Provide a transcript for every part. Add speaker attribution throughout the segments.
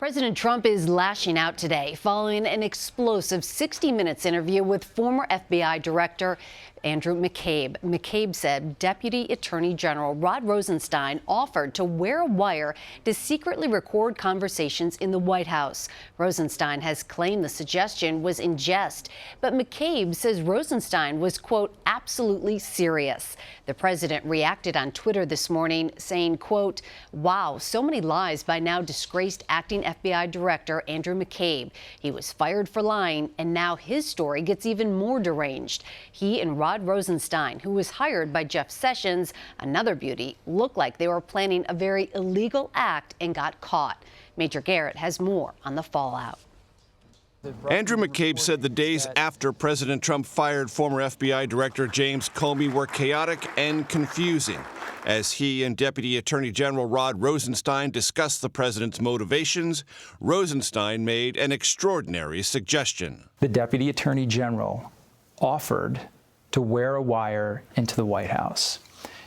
Speaker 1: President Trump is lashing out today following an explosive 60 Minutes interview with former FBI Director Andrew McCabe. McCabe said Deputy Attorney General Rod Rosenstein offered to wear a wire to secretly record conversations in the White House. Rosenstein has claimed the suggestion was in jest, but McCabe says Rosenstein was, quote, absolutely serious. The president reacted on Twitter this morning saying, quote, wow, so many lies by now disgraced acting FBI Director Andrew McCabe. He was fired for lying, and now his story gets even more deranged. He and Rod Rosenstein, who was hired by Jeff Sessions, another beauty, looked like they were planning a very illegal act and got caught. Major Garrett has more on the fallout.
Speaker 2: Andrew McCabe said the days after President Trump fired former FBI Director James Comey were chaotic and confusing. As he and Deputy Attorney General Rod Rosenstein discussed the president's motivations, Rosenstein made an extraordinary suggestion.
Speaker 3: The Deputy Attorney General offered to wear a wire into the White House.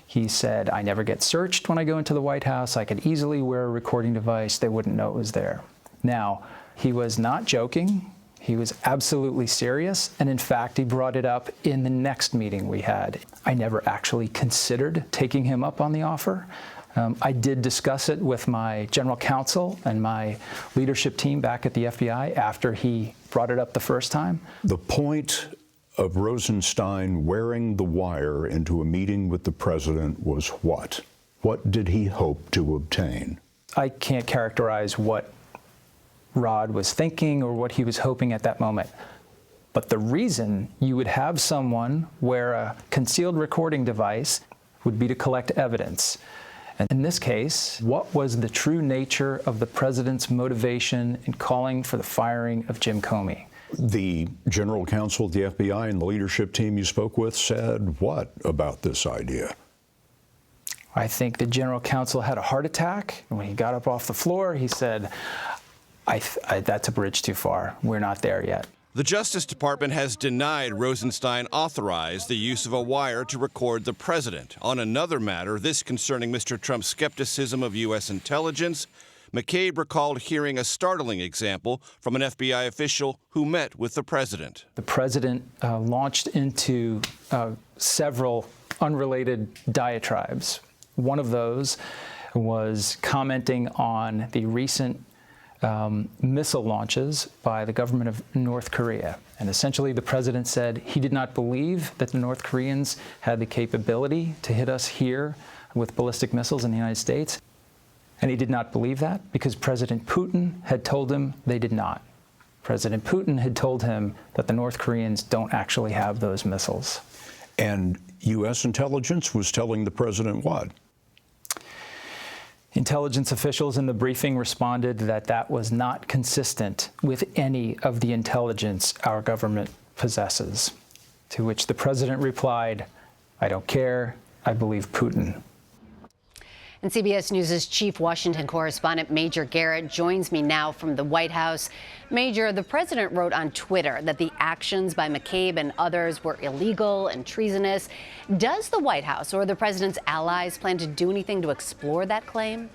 Speaker 3: He said, I never get searched when I go into the White House. I could easily wear a recording device. They wouldn't know it was there. Now, he was not joking. He was absolutely serious. And in fact, he brought it up in the next meeting we had. I never actually considered taking him up on the offer. I did discuss it with my general counsel and my leadership team back at the FBI after he brought it up the first time.
Speaker 4: The point of Rosenstein wearing the wire into a meeting with the president was what? What did he hope to obtain?
Speaker 3: I can't characterize what Rod was thinking or what he was hoping at that moment. But the reason you would have someone wear a concealed recording device would be to collect evidence. And in this case, what was the true nature of the president's motivation in calling for the firing of Jim Comey?
Speaker 4: The general counsel of the FBI and the leadership team you spoke with said what about this idea?
Speaker 3: I think the general counsel had a heart attack. And when he got up off the floor, he said, that's a bridge too far. We're not there yet.
Speaker 2: The Justice Department has denied Rosenstein authorized the use of a wire to record the president. On another matter, this concerning Mr. Trump's skepticism of U.S. intelligence, McCabe recalled hearing a startling example from an FBI official who met with the president.
Speaker 3: The president launched into several unrelated diatribes. One of those was commenting on the recent missile launches by the government of North Korea. And essentially the president said he did not believe that the North Koreans had the capability to hit us here with ballistic missiles in the United States. And he did not believe that because President Putin had told him they did not. President Putin had told him that the North Koreans don't actually have those missiles.
Speaker 4: And U.S. intelligence was telling the president what?
Speaker 3: Intelligence officials in the briefing responded that that was not consistent with any of the intelligence our government possesses. To which the president replied, I don't care, I believe Putin.
Speaker 1: And CBS News' chief Washington correspondent Major Garrett joins me now from the White House. Major, the president wrote on Twitter that the actions by McCabe and others were illegal and treasonous. Does the White House or the president's allies plan to do anything to explore that claim?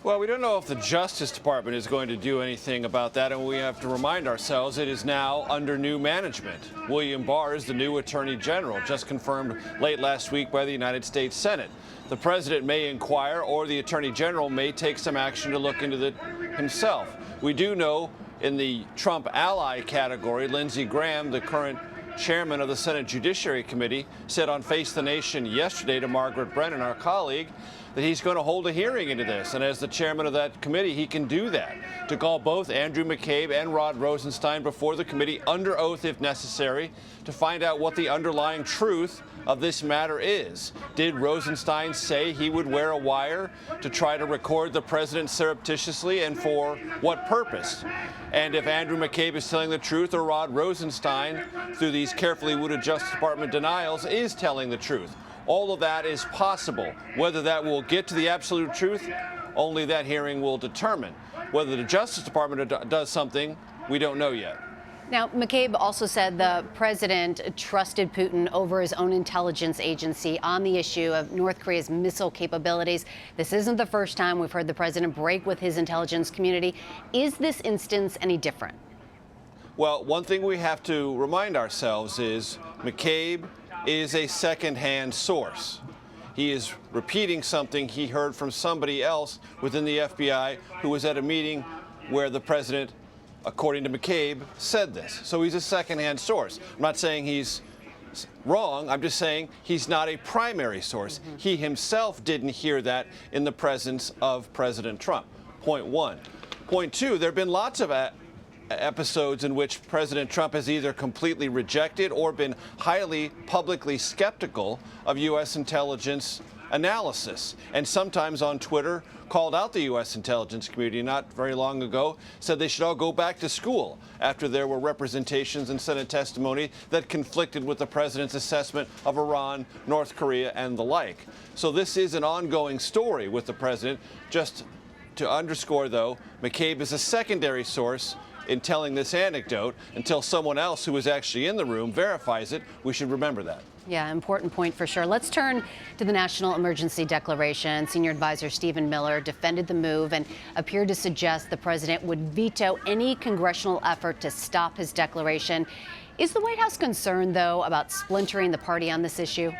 Speaker 2: Well, we don't know if the Justice Department is going to do anything about that, and we have to remind ourselves it is now under new management. William Barr is the new Attorney General, just confirmed late last week by the United States Senate. The president may inquire, or the Attorney General may take some action to look into it himself. We do know in the Trump ally category, Lindsey Graham, the current chairman of the Senate Judiciary Committee, said on Face the Nation yesterday to Margaret Brennan, our colleague, that he's going to hold a hearing into this. And as the chairman of that committee, he can do that, to call both Andrew McCabe and Rod Rosenstein before the committee under oath if necessary to find out what the underlying truth of this matter is. Did Rosenstein say he would wear a wire to try to record the president surreptitiously, and for what purpose? And if Andrew McCabe is telling the truth, or Rod Rosenstein, through these carefully worded Justice Department denials, is telling the truth. All of that is possible. Whether that will get to the absolute truth, only that hearing will determine. Whether the Justice Department does something, we don't know yet.
Speaker 1: Now, McCabe also said the president trusted Putin over his own intelligence agency on the issue of North Korea's missile capabilities. This isn't the first time we've heard the president break with his intelligence community. Is this instance any different?
Speaker 2: Well, one thing we have to remind ourselves is McCabe is a second-hand source. He is repeating something he heard from somebody else within the FBI who was at a meeting where the president, according to McCabe, said this. So he's a second-hand source. I'm not saying he's wrong. I'm just saying he's not a primary source. He himself didn't hear that in the presence of President Trump. Point one. Point two, there have been lots of episodes in which President Trump has either completely rejected or been highly publicly skeptical of U.S. intelligence analysis, and sometimes on Twitter called out the U.S. intelligence community. Not very long ago said they should all go back to school after there were representations in Senate testimony that conflicted with the president's assessment of Iran, North Korea, and the like. So this is an ongoing story with the president. Just to underscore, though, McCabe is a secondary source in telling this anecdote until someone else who was actually in the room verifies it. We should remember that.
Speaker 1: Yeah, important point for sure. Let's turn to the National Emergency Declaration. Senior advisor Stephen Miller defended the move and appeared to suggest the president would veto any congressional effort to stop his declaration. Is the White House concerned, though, about splintering the party on this issue?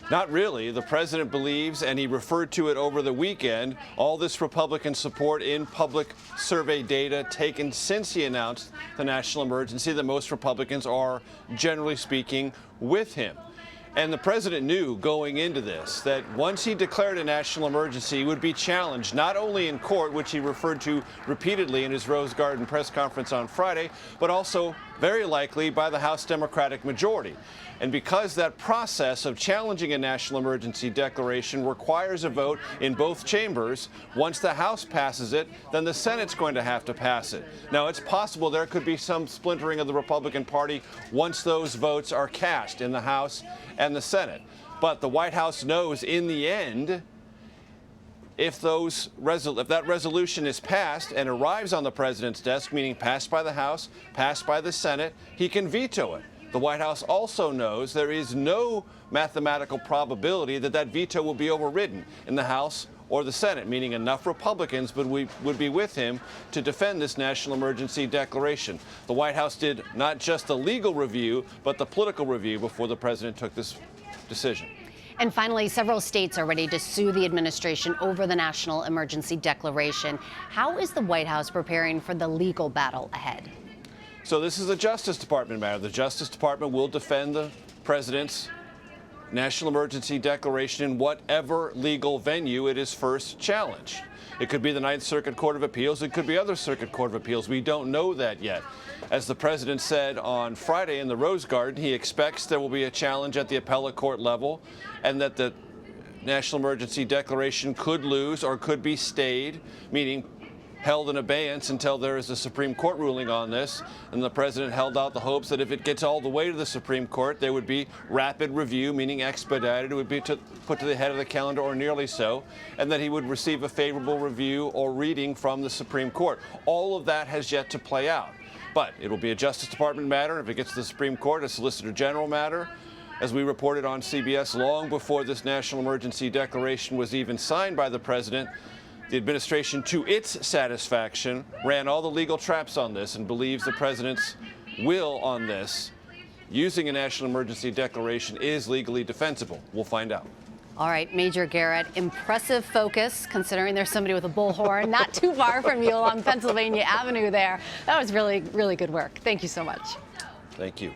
Speaker 2: Not really. The president believes, and he referred to it over the weekend, all this Republican support in public survey data taken since he announced the national emergency, that most Republicans are, generally speaking, with him. And the president knew going into this that once he declared a national emergency, he would be challenged not only in court, which he referred to repeatedly in his Rose Garden press conference on Friday, but also very likely by the House Democratic majority. And because that process of challenging a national emergency declaration requires a vote in both chambers, once the House passes it, then the Senate's going to have to pass it. Now, it's possible there could be some splintering of the Republican Party once those votes are cast in the House and the Senate. But the White House knows in the end, if that resolution is passed and arrives on the president's desk, meaning passed by the House, passed by the Senate, he can veto it. The White House also knows there is no mathematical probability that that veto will be overridden in the House or the Senate, meaning enough Republicans would be with him to defend this national emergency declaration. The White House did not just the legal review, but the political review before the president took this decision.
Speaker 1: And finally, several states are ready to sue the administration over the national emergency declaration. How is the White House preparing for the legal battle ahead?
Speaker 2: So this is a Justice Department matter. The Justice Department will defend the president's national emergency declaration in whatever legal venue it is first challenged. It could be the Ninth Circuit Court of Appeals. It could be other Circuit Court of Appeals. We don't know that yet. As the president said on Friday in the Rose Garden, he expects there will be a challenge at the appellate court level and that the national emergency declaration could lose or could be stayed, meaning held in abeyance until there is a Supreme Court ruling on this. And the president held out the hopes that if it gets all the way to the Supreme Court, there would be rapid review, meaning expedited. It would be put to the head of the calendar or nearly so, and that he would receive a favorable review or reading from the Supreme Court. All of that has yet to play out. But it will be a Justice Department matter. If it gets to the Supreme Court, a Solicitor General matter. As we reported on CBS, long before this national emergency declaration was even signed by the president, the administration, to its satisfaction, ran all the legal traps on this and believes the president's will on this, using a national emergency declaration, is legally defensible. We'll find out.
Speaker 1: All right, Major Garrett, impressive focus, considering there's somebody with a bullhorn not too far from you along Pennsylvania Avenue there. That was really, really good work. Thank you so much.
Speaker 2: Thank you.